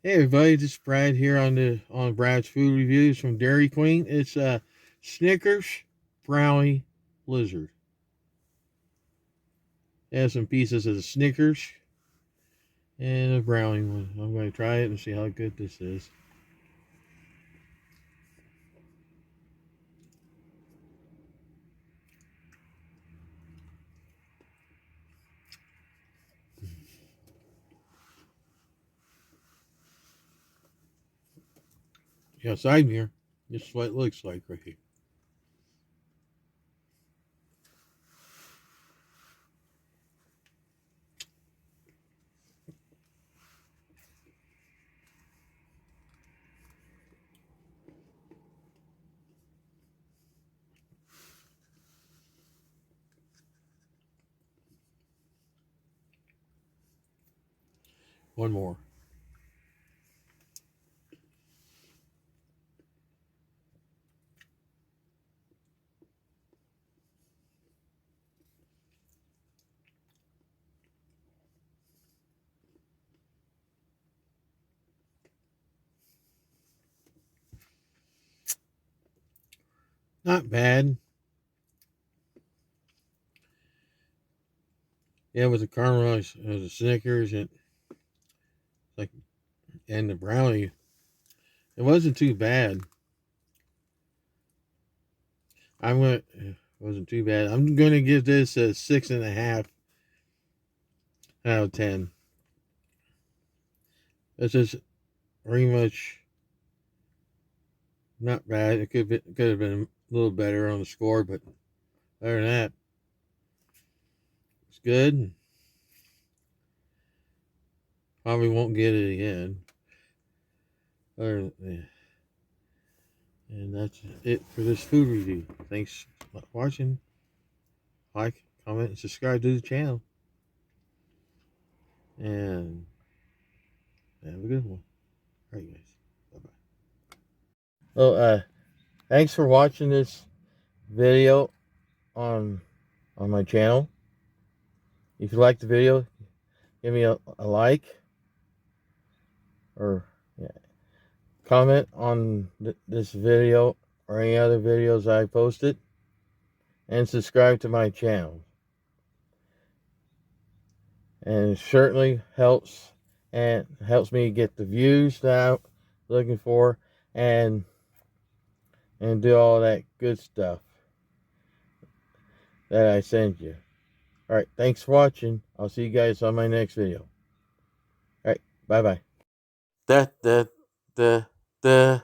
Hey everybody, this is Brad here on Brad's Food Reviews from Dairy Queen. It's Snickers Brownie Blizzard. It has some pieces of the Snickers and a brownie one. I'm going to try it and see how good this is. Outside here, this is what it looks like right here. One more. Not bad. Yeah, with the caramelized the Snickers and like and the brownie, it wasn't too bad. It wasn't too bad. I'm gonna give this a 6.5 out of 10. This is pretty much not bad. It could have been a little better on the score, but other than that, it's good. Probably won't get it again. Other than, and that's it for this food review. Thanks for watching. Like, comment, and subscribe to the channel. And have a good one. All right, guys. Bye bye. Well, thanks for watching this video on my channel. If you like the video, give me a like or yeah, comment on this video or any other videos I posted, and subscribe to my channel. And it certainly helps me get the views that I'm looking for, and do all that good stuff that I send you. All right, thanks for watching. I'll see you guys on my next video. All right, bye bye. Da da da da.